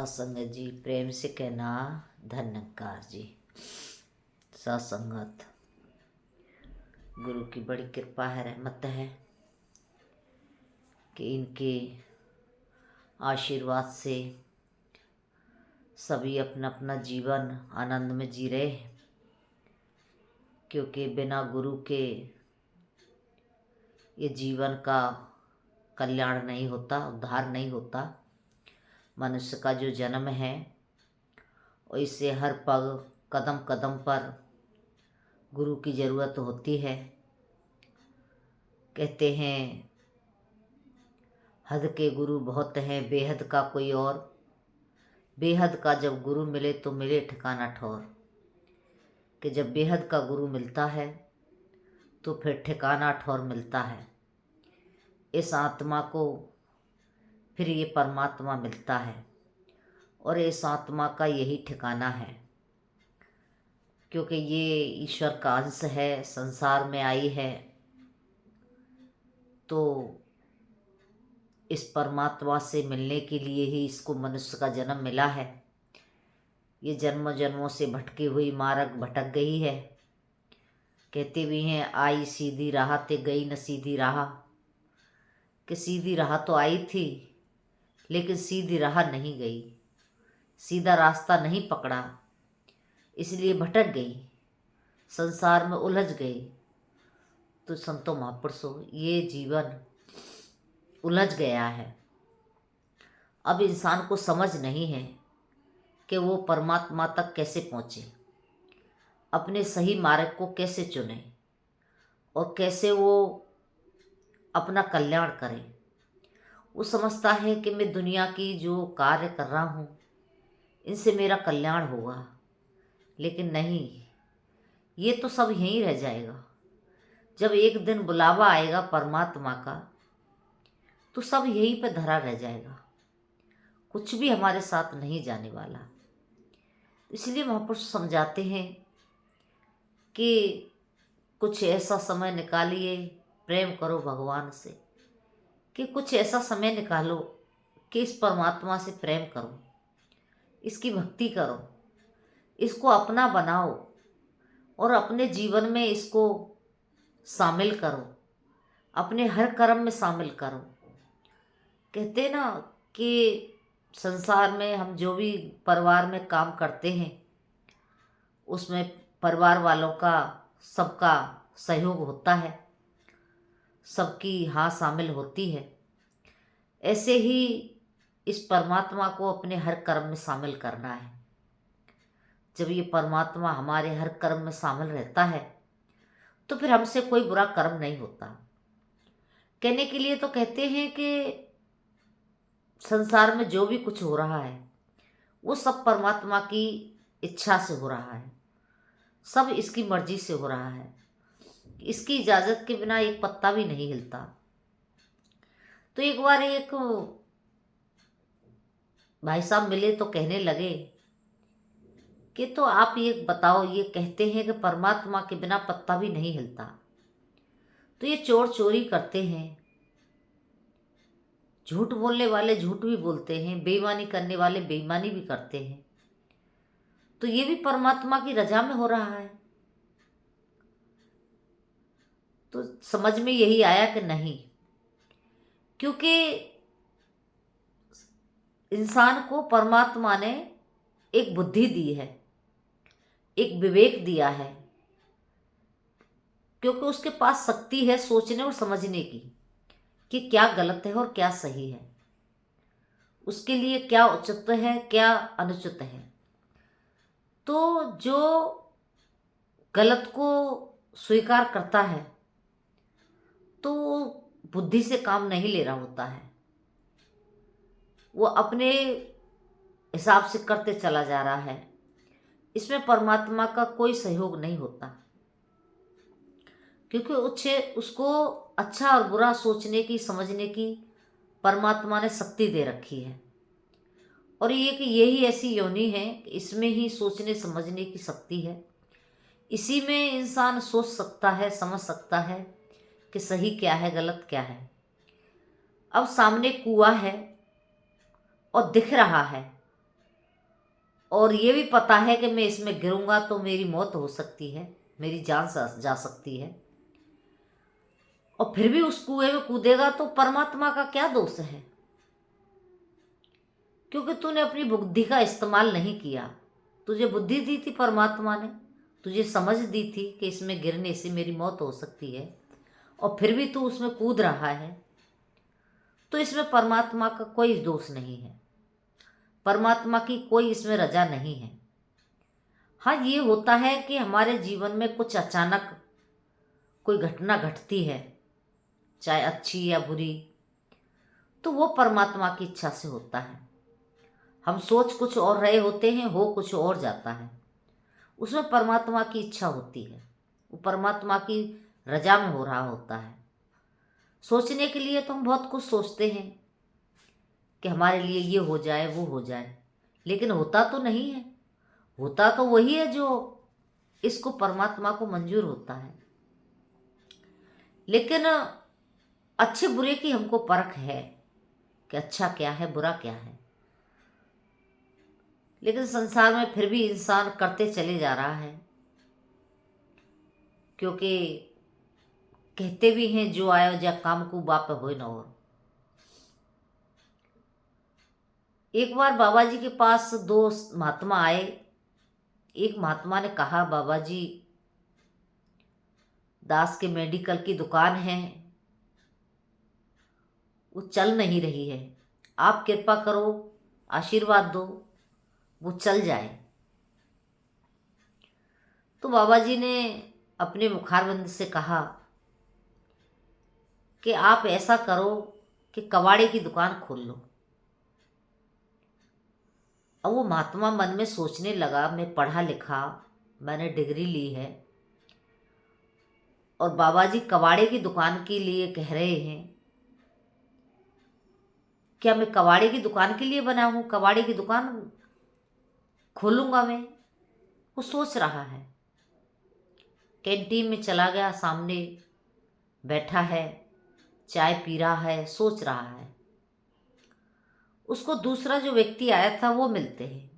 सत्संगत जी, प्रेम से कहना धन्यकार जी। सत्संगत गुरु की बड़ी कृपा है, रहमत है कि इनके आशीर्वाद से सभी अपना अपना जीवन आनंद में जी रहे हैं। क्योंकि बिना गुरु के ये जीवन का कल्याण नहीं होता, उद्धार नहीं होता। मनुष्य का जो जन्म है और इसे हर पग कदम कदम पर गुरु की ज़रूरत होती है। कहते हैं हद के गुरु बहुत हैं, बेहद का कोई और। बेहद का जब गुरु मिले तो मिले ठिकाना ठौर। कि जब बेहद का गुरु मिलता है तो फिर ठिकाना ठौर मिलता है। इस आत्मा को फिर ये परमात्मा मिलता है और इस आत्मा का यही ठिकाना है। क्योंकि ये ईश्वर का अंश है, संसार में आई है, तो इस परमात्मा से मिलने के लिए ही इसको मनुष्य का जन्म मिला है। ये जन्म जन्मों से भटकी हुई मार्ग भटक गई है। कहते भी हैं आई सीधी राह ते गई न सीधी राह। कि सीधी राह तो आई थी लेकिन सीधी राह नहीं गई, सीधा रास्ता नहीं पकड़ा, इसलिए भटक गई, संसार में उलझ गई। तो संतों महापुरुषों, ये जीवन उलझ गया है। अब इंसान को समझ नहीं है कि वो परमात्मा तक कैसे पहुँचे, अपने सही मार्ग को कैसे चुने और कैसे वो अपना कल्याण करे। वो समझता है कि मैं दुनिया की जो कार्य कर रहा हूँ इनसे मेरा कल्याण होगा, लेकिन नहीं, ये तो सब यहीं रह जाएगा। जब एक दिन बुलावा आएगा परमात्मा का तो सब यहीं पे धरा रह जाएगा, कुछ भी हमारे साथ नहीं जाने वाला। इसलिए महापुरुष समझाते हैं कि कुछ ऐसा समय निकालिए, प्रेम करो भगवान से। कि कुछ ऐसा समय निकालो कि इस परमात्मा से प्रेम करो, इसकी भक्ति करो, इसको अपना बनाओ और अपने जीवन में इसको शामिल करो, अपने हर कर्म में शामिल करो। कहते ना कि संसार में हम जो भी परिवार में काम करते हैं उसमें परिवार वालों का सबका सहयोग होता है, सबकी हाँ शामिल होती है। ऐसे ही इस परमात्मा को अपने हर कर्म में शामिल करना है। जब ये परमात्मा हमारे हर कर्म में शामिल रहता है तो फिर हमसे कोई बुरा कर्म नहीं होता। कहने के लिए तो कहते हैं कि संसार में जो भी कुछ हो रहा है वो सब परमात्मा की इच्छा से हो रहा है, सब इसकी मर्जी से हो रहा है। इसकी इजाज़त के बिना एक पत्ता भी नहीं हिलता। तो एक बार एक भाई साहब मिले तो कहने लगे कि तो आप ये बताओ, ये कहते हैं कि परमात्मा के बिना पत्ता भी नहीं हिलता, तो ये चोर चोरी करते हैं, झूठ बोलने वाले झूठ भी बोलते हैं, बेईमानी करने वाले बेईमानी भी करते हैं, तो ये भी परमात्मा की रजा में हो रहा है। तो समझ में यही आया कि नहीं, क्योंकि इंसान को परमात्मा ने एक बुद्धि दी है, एक विवेक दिया है, क्योंकि उसके पास शक्ति है सोचने और समझने की कि क्या गलत है और क्या सही है, उसके लिए क्या उचित है क्या अनुचित है। तो जो गलत को स्वीकार करता है तो बुद्धि से काम नहीं ले रहा होता है, वो अपने हिसाब से करते चला जा रहा है। इसमें परमात्मा का कोई सहयोग नहीं होता, क्योंकि उसको अच्छा और बुरा सोचने की समझने की परमात्मा ने शक्ति दे रखी है। और ये कि यही ऐसी योनि है कि इसमें ही सोचने समझने की शक्ति है। इसी में इंसान सोच सकता है, समझ सकता है कि सही क्या है गलत क्या है। अब सामने कुआं है और दिख रहा है और ये भी पता है कि मैं इसमें गिरूंगा तो मेरी मौत हो सकती है, मेरी जान जा सकती है, और फिर भी उस कुएं में कूदेगा तो परमात्मा का क्या दोष है? क्योंकि तूने अपनी बुद्धि का इस्तेमाल नहीं किया। तुझे बुद्धि दी थी परमात्मा ने, तुझे समझ दी थी कि इसमें गिरने से मेरी मौत हो सकती है, और फिर भी तू उसमें कूद रहा है, तो इसमें परमात्मा का कोई दोष नहीं है, परमात्मा की कोई इसमें रजा नहीं है। हाँ, ये होता है कि हमारे जीवन में कुछ अचानक कोई घटना घटती है, चाहे अच्छी या बुरी, तो वो परमात्मा की इच्छा से होता है। हम सोच कुछ और रहे होते हैं, हो कुछ और जाता है, उसमें परमात्मा की इच्छा होती है, वो परमात्मा की रजा में हो रहा होता है। सोचने के लिए तो हम बहुत कुछ सोचते हैं कि हमारे लिए ये हो जाए वो हो जाए, लेकिन होता तो नहीं है। होता तो वही है जो इसको परमात्मा को मंजूर होता है। लेकिन अच्छे बुरे की हमको परख है कि अच्छा क्या है, बुरा क्या है। लेकिन संसार में फिर भी इंसान करते चले जा रहा है, क्योंकि कहते भी हैं जो आयो जा काम को बाप होए न और। एक बार बाबा जी के पास दो महात्मा आए। एक महात्मा ने कहा, बाबा जी, दास के मेडिकल की दुकान है, वो चल नहीं रही है, आप कृपा करो, आशीर्वाद दो, वो चल जाए। तो बाबा जी ने अपने मुखारबंद से कहा कि आप ऐसा करो कि कबाड़े की दुकान खोल लो। अब वो महात्मा मन में सोचने लगा, मैं पढ़ा लिखा, मैंने डिग्री ली है, और बाबा जी कबाड़े की दुकान के लिए कह रहे हैं, क्या मैं कबाड़े की दुकान के लिए बना हूँ? कबाड़े की दुकान खोलूंगा मैं? वो सोच रहा है। कैंटीन में चला गया, सामने बैठा है, चाय पी रहा है, सोच रहा है। उसको दूसरा जो व्यक्ति आया था वो मिलते हैं,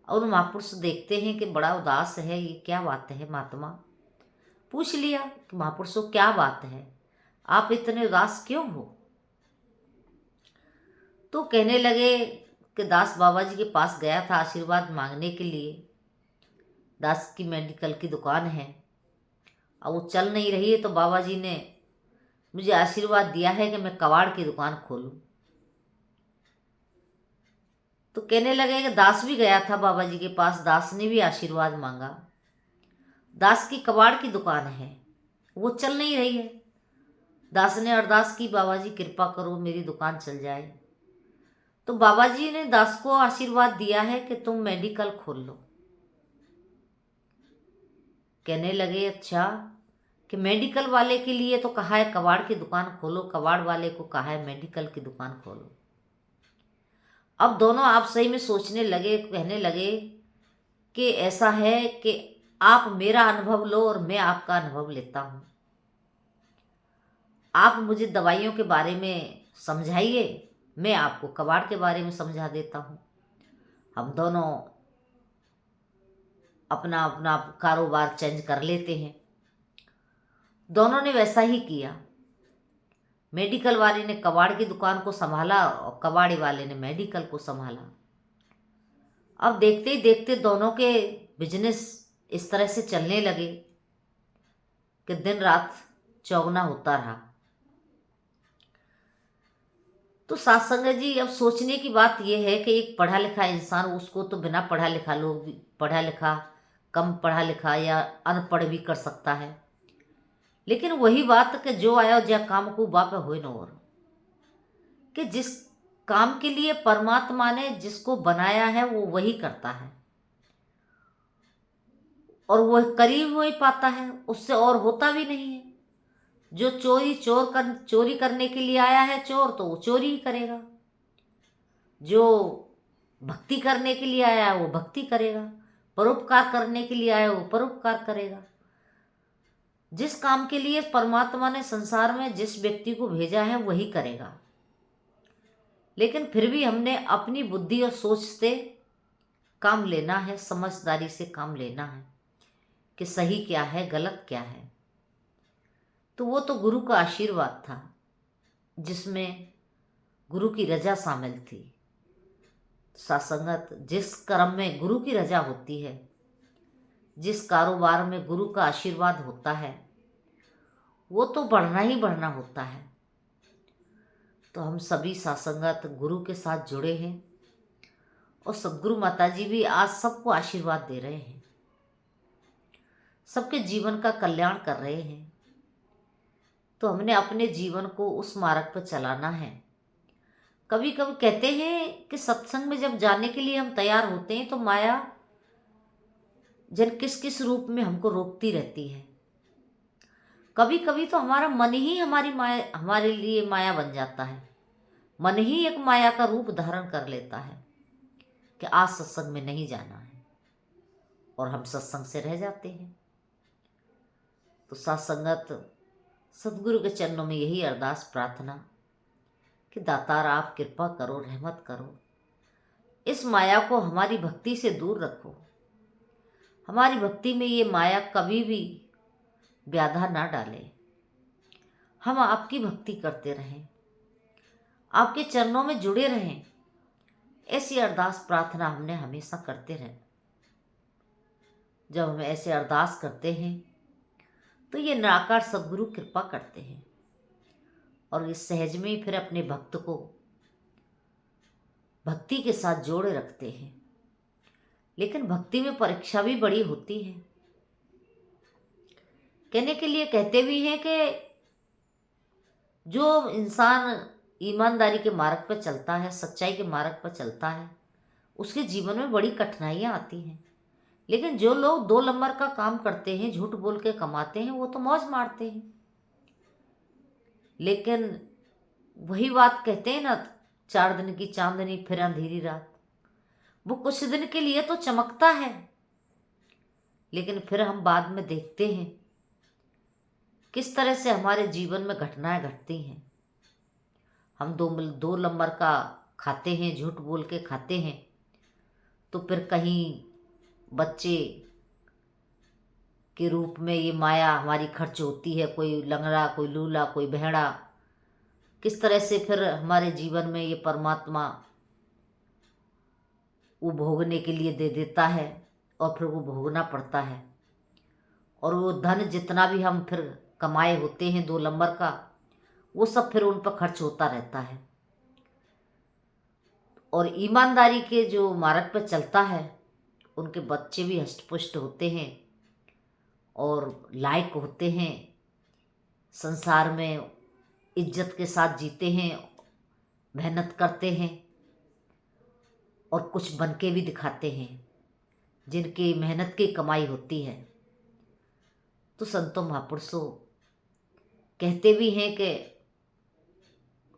और महापुरुष देखते हैं कि बड़ा उदास है, ये क्या बात है? महात्मा पूछ लिया कि महापुरुषों क्या बात है, आप इतने उदास क्यों हो? तो कहने लगे कि दास बाबा जी के पास गया था आशीर्वाद मांगने के लिए। दास की मेडिकल की दुकान है, अब वो चल नहीं रही है, तो बाबा जी ने मुझे आशीर्वाद दिया है कि मैं कबाड़ की दुकान खोलूं। तो कहने लगे कि दास भी गया था बाबा जी के पास, दास ने भी आशीर्वाद मांगा। दास की कबाड़ की दुकान है, वो चल नहीं रही है। दास ने अरदास की, बाबा जी कृपा करो मेरी दुकान चल जाए। तो बाबा जी ने दास को आशीर्वाद दिया है कि तुम मेडिकल खोल लो। कहने लगे, अच्छा, कि मेडिकल वाले के लिए तो कहा है कबाड़ की दुकान खोलो, कबाड़ वाले को कहा है मेडिकल की दुकान खोलो। अब दोनों आप सही में सोचने लगे, कहने लगे कि ऐसा है कि आप मेरा अनुभव लो और मैं आपका अनुभव लेता हूँ। आप मुझे दवाइयों के बारे में समझाइए, मैं आपको कबाड़ के बारे में समझा देता हूँ। हम दोनों अपना अपना कारोबार चेंज कर लेते हैं। दोनों ने वैसा ही किया। मेडिकल वाले ने कबाड़ की दुकान को संभाला और कबाड़ी वाले ने मेडिकल को संभाला। अब देखते ही देखते दोनों के बिजनेस इस तरह से चलने लगे कि दिन रात चौगुना होता रहा। तो सत्संग जी, अब सोचने की बात यह है कि एक पढ़ा लिखा इंसान, उसको तो बिना पढ़ा लिखा लोग भी, पढ़ा लिखा, कम पढ़ा लिखा या अनपढ़ भी कर सकता है। लेकिन वही बात कि जो आया ज्या काम को बाप होए न और, कि जिस काम के लिए परमात्मा ने जिसको बनाया है वो वही करता है, और वह करीब हो ही पाता है, उससे और होता भी नहीं है। जो चोरी करने के लिए आया है चोर, तो वो चोरी ही करेगा। जो भक्ति करने के लिए आया है वो भक्ति करेगा, परोपकार करने के लिए आया वो परोपकार करेगा। जिस काम के लिए परमात्मा ने संसार में जिस व्यक्ति को भेजा है वही करेगा। लेकिन फिर भी हमने अपनी बुद्धि और सोच से काम लेना है, समझदारी से काम लेना है कि सही क्या है, गलत क्या है। तो वो तो गुरु का आशीर्वाद था, जिसमें गुरु की रजा शामिल थी। सत्संगत जिस कर्म में गुरु की रजा होती है, जिस कारोबार में गुरु का आशीर्वाद होता है, वो तो बढ़ना ही बढ़ना होता है। तो हम सभी सत्संगत गुरु के साथ जुड़े हैं और सद्गुरु माता जी भी आज सबको आशीर्वाद दे रहे हैं, सबके जीवन का कल्याण कर रहे हैं। तो हमने अपने जीवन को उस मार्ग पर चलाना है। कभी कभी कहते हैं कि सत्संग में जब जाने के लिए हम तैयार होते हैं तो माया जन किस किस रूप में हमको रोकती रहती है। कभी कभी तो हमारा मन ही हमारी माया, हमारे लिए माया बन जाता है। मन ही एक माया का रूप धारण कर लेता है कि आज सत्संग में नहीं जाना है, और हम सत्संग से रह जाते हैं। तो सत्संगत सदगुरु के चरणों में यही अरदास प्रार्थना कि दातार आप कृपा करो, रहमत करो, इस माया को हमारी भक्ति से दूर रखो। हमारी भक्ति में ये माया कभी भी व्याधा ना डाले। हम आपकी भक्ति करते रहें, आपके चरणों में जुड़े रहें। ऐसी अरदास प्रार्थना हमने हमेशा करते रहें। जब हम ऐसे अरदास करते हैं तो ये निराकार सद्गुरु कृपा करते हैं और इस सहज में ही फिर अपने भक्त को भक्ति के साथ जोड़े रखते हैं। लेकिन भक्ति में परीक्षा भी बड़ी होती है। कहने के लिए कहते भी हैं कि जो इंसान ईमानदारी के मार्ग पर चलता है, सच्चाई के मार्ग पर चलता है, उसके जीवन में बड़ी कठिनाइयाँ आती हैं। लेकिन जो लोग 2 नंबर का काम करते हैं, झूठ बोल के कमाते हैं, वो तो मौज मारते हैं। लेकिन वही बात कहते हैं ना, 4 दिन की चांदनी फिर अंधेरी रात। वो कुछ दिन के लिए तो चमकता है, लेकिन फिर हम बाद में देखते हैं किस तरह से हमारे जीवन में घटनाएं घटती हैं। हम 2 नंबर का खाते हैं, झूठ बोल के खाते हैं, तो फिर कहीं बच्चे के रूप में ये माया हमारी खर्च होती है। कोई लंगड़ा, कोई लूला, कोई बहरा, किस तरह से फिर हमारे जीवन में ये परमात्मा वो भोगने के लिए दे देता है और फिर वो भोगना पड़ता है। और वो धन जितना भी हम फिर कमाए होते हैं 2 नंबर का, वो सब फिर उन पर खर्च होता रहता है। और ईमानदारी के जो मार्ग पर चलता है, उनके बच्चे भी हष्टपुष्ट होते हैं और लायक होते हैं, संसार में इज्जत के साथ जीते हैं, मेहनत करते हैं और कुछ बन के भी दिखाते हैं, जिनकी मेहनत की कमाई होती है। तो संतों महापुरुषों कहते भी हैं कि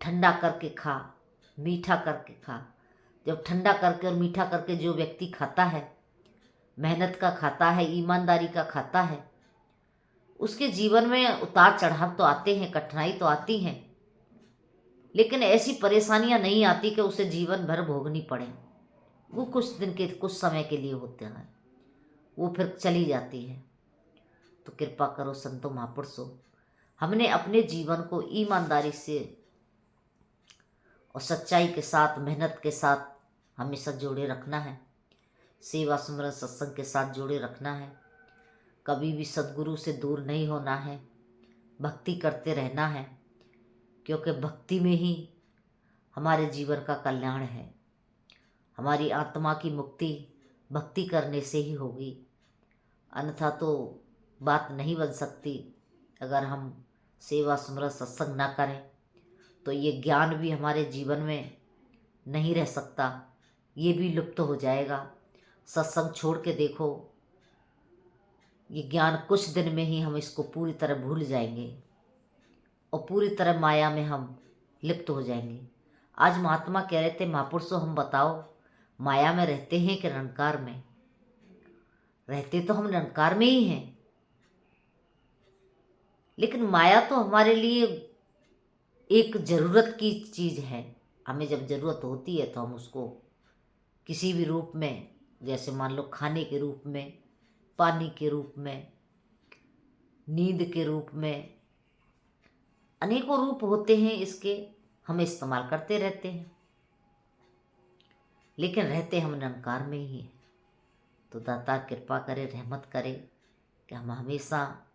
ठंडा करके खा, मीठा करके खा। जब ठंडा करके और मीठा करके जो व्यक्ति खाता है, मेहनत का खाता है, ईमानदारी का खाता है, उसके जीवन में उतार चढ़ाव तो आते हैं, कठिनाई तो आती हैं, लेकिन ऐसी परेशानियां नहीं आती कि उसे जीवन भर भोगनी पड़े। वो कुछ दिन के, कुछ समय के लिए होते हैं, वो फिर चली जाती है। तो कृपा करो संतों महापुरुषों, हमने अपने जीवन को ईमानदारी से और सच्चाई के साथ, मेहनत के साथ हमेशा जोड़े रखना है। सेवा सुमरन सत्संग के साथ जोड़े रखना है। कभी भी सद्गुरु से दूर नहीं होना है, भक्ति करते रहना है, क्योंकि भक्ति में ही हमारे जीवन का कल्याण है। हमारी आत्मा की मुक्ति भक्ति करने से ही होगी, अन्यथा तो बात नहीं बन सकती। अगर हम सेवा सुमरन सत्संग ना करें तो ये ज्ञान भी हमारे जीवन में नहीं रह सकता, ये भी लुप्त हो जाएगा। सत्संग छोड़ के देखो, ये ज्ञान कुछ दिन में ही हम इसको पूरी तरह भूल जाएंगे और पूरी तरह माया में हम लिप्त हो जाएंगे। आज महात्मा कह रहे थे, महापुरुषों हम बताओ, माया में रहते हैं कि निरंकार में? रहते तो हम निरंकार में ही हैं, लेकिन माया तो हमारे लिए एक ज़रूरत की चीज़ है। हमें जब ज़रूरत होती है तो हम उसको किसी भी रूप में जैसे मान लो खाने के रूप में, पानी के रूप में, नींद के रूप में, अनेकों रूप होते हैं इसके, हम इस्तेमाल करते रहते हैं, लेकिन रहते हम निरंकार में ही हैं। तो दाता कृपा करे, रहमत करे कि हम हमेशा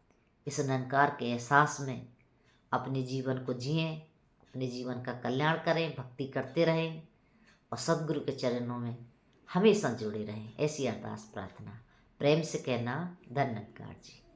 इस निरंकार के एहसास में अपने जीवन को जिएं, अपने जीवन का कल्याण करें, भक्ति करते रहें और सद्गुरु के चरणों में हमेशा जुड़े रहें। ऐसी अरदास प्रार्थना प्रेम से कहना। धन्यवाद जी।